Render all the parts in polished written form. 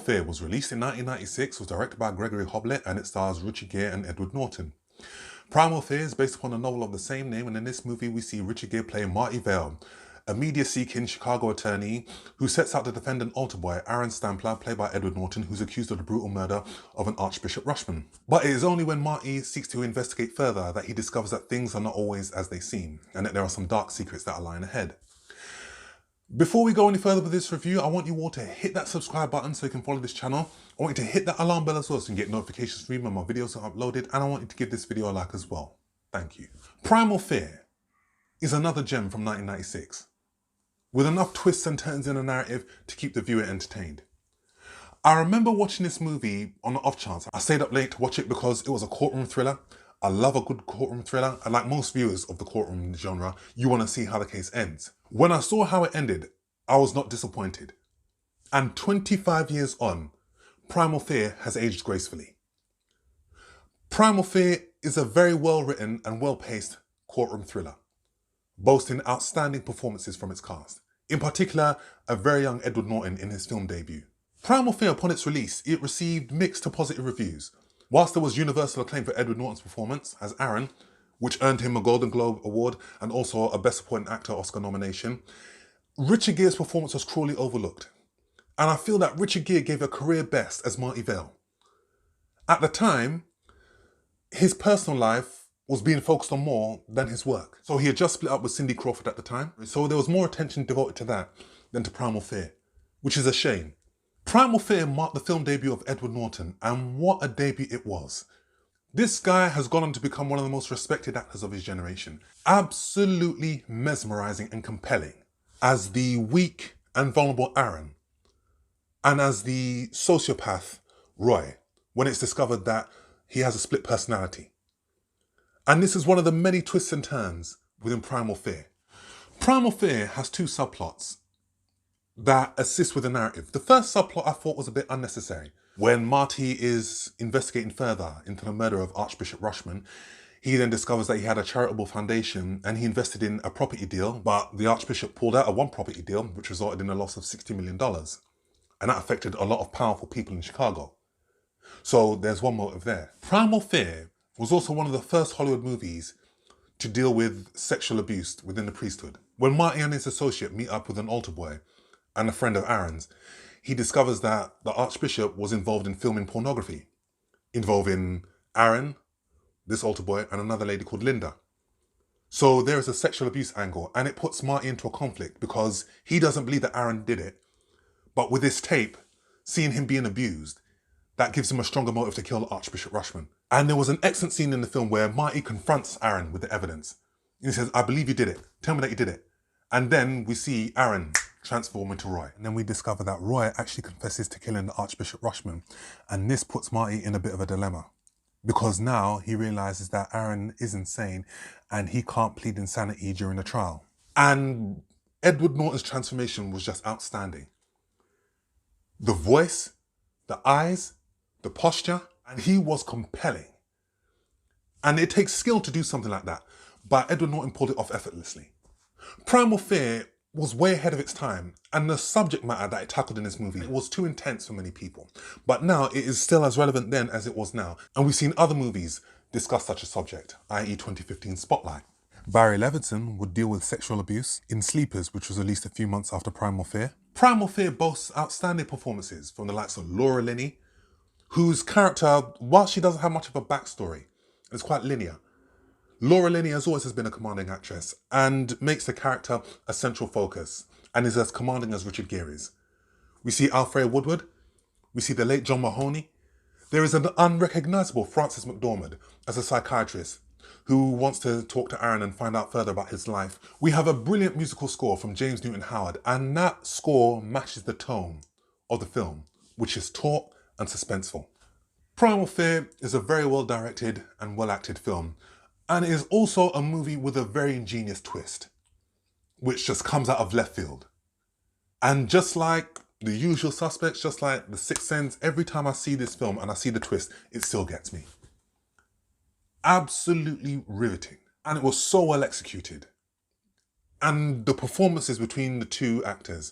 Fear was released in 1996, was directed by Gregory Hoblit, and it stars Richard Gere and Edward Norton. Primal Fear is based upon a novel of the same name, and in this movie we see Richard Gere play Martin Vale, a media-seeking Chicago attorney who sets out to defend an altar boy, Aaron Stampler, played by Edward Norton, who's accused of the brutal murder of an Archbishop Rushman. But it is only when Marty seeks to investigate further that he discovers that things are not always as they seem, and that there are some dark secrets that are lying ahead. Before we go any further with this review, I want you all to hit that subscribe button so you can follow this channel. I want you to hit that alarm bell as well so you can get notifications from me when my videos are uploaded, and I want you to give this video a like as well. Thank you. Primal Fear is another gem from 1996, with enough twists and turns in the narrative to keep the viewer entertained. I remember watching this movie on the off chance. I stayed up late to watch it because it was a courtroom thriller. I love a good courtroom thriller, and like most viewers of the courtroom genre, you want to see how the case ends. When I saw how it ended, I was not disappointed. And 25 years on, Primal Fear has aged gracefully. Primal Fear is a very well-written and well-paced courtroom thriller, boasting outstanding performances from its cast. In particular, a very young Edward Norton in his film debut. Primal Fear, upon its release, it received mixed to positive reviews. Whilst there was universal acclaim for Edward Norton's performance as Aaron, which earned him a Golden Globe Award and also a Best Supporting Actor Oscar nomination, Richard Gere's performance was cruelly overlooked. And I feel that Richard Gere gave a career best as Martin Vale. At the time, his personal life was being focused on more than his work. So he had just split up with Cindy Crawford at the time. So there was more attention devoted to that than to Primal Fear, which is a shame. Primal Fear marked the film debut of Edward Norton, and what a debut it was. This guy has gone on to become one of the most respected actors of his generation. Absolutely mesmerizing and compelling as the weak and vulnerable Aaron, and as the sociopath Roy, when it's discovered that he has a split personality. And this is one of the many twists and turns within Primal Fear. Primal Fear has two subplots that assist with the narrative. The first subplot I thought was a bit unnecessary. When Marty is investigating further into the murder of Archbishop Rushman, he then discovers that he had a charitable foundation and he invested in a property deal, but the Archbishop pulled out of one property deal, which resulted in a loss of $60 million. And that affected a lot of powerful people in Chicago. So there's one motive there. Primal Fear was also one of the first Hollywood movies to deal with sexual abuse within the priesthood. When Marty and his associate meet up with an altar boy and a friend of Aaron's, he discovers that the Archbishop was involved in filming pornography, involving Aaron, this altar boy, and another lady called Linda. So there is a sexual abuse angle, and it puts Marty into a conflict because he doesn't believe that Aaron did it. But with this tape, seeing him being abused, that gives him a stronger motive to kill Archbishop Rushman. And there was an excellent scene in the film where Marty confronts Aaron with the evidence. And he says, "I believe you did it. Tell me that you did it." And then we see Aaron transform into Roy. And then we discover that Roy actually confesses to killing the Archbishop Rushman. And this puts Marty in a bit of a dilemma, because now he realizes that Aaron is insane and he can't plead insanity during the trial. And Edward Norton's transformation was just outstanding. The voice, the eyes, the posture, and he was compelling. And it takes skill to do something like that, but Edward Norton pulled it off effortlessly. Primal Fear was way ahead of its time, and the subject matter that it tackled in this movie was too intense for many people. But now it is still as relevant then as it was now, and we've seen other movies discuss such a subject, i.e. 2015 Spotlight. Barry Levinson would deal with sexual abuse in Sleepers, which was released a few months after Primal Fear. Primal Fear boasts outstanding performances from the likes of Linney, whose character, while she doesn't have much of a backstory, is quite linear. Linney has always been a commanding actress and makes the character a central focus and is as commanding as Richard Gere is. We see Alfred Woodward, we see the late John Mahoney. There is an unrecognisable Frances McDormand as a psychiatrist who wants to talk to Aaron and find out further about his life. We have a brilliant musical score from James Newton Howard, and that score matches the tone of the film, which is taut and suspenseful. Primal Fear is a very well directed and well acted film, and it is also a movie with a very ingenious twist, which just comes out of left field. And just like The Usual Suspects, just like The Sixth Sense, every time I see this film and I see the twist, it still gets me. Absolutely riveting. And it was so well executed. And the performances between the two actors,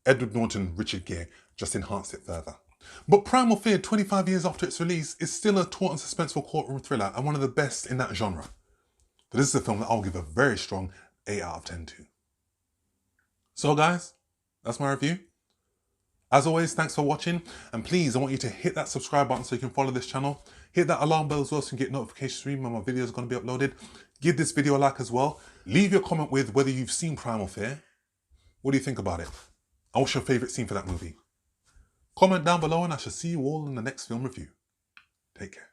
Edward Norton and Richard Gere, just enhanced it further. But Primal Fear, 25 years after its release, is still a taut and suspenseful courtroom thriller and one of the best in that genre. So this is a film that I'll give a very strong 8 out of 10 to. So guys, that's my review. As always, thanks for watching, and please, I want you to hit that subscribe button so you can follow this channel. Hit that alarm bell as well so you can get notifications when my videos are going to be uploaded. Give this video a like as well. Leave your comment with whether you've seen Primal Fear. What do you think about it? And what's your favourite scene for that movie? Comment down below and I shall see you all in the next film review. Take care.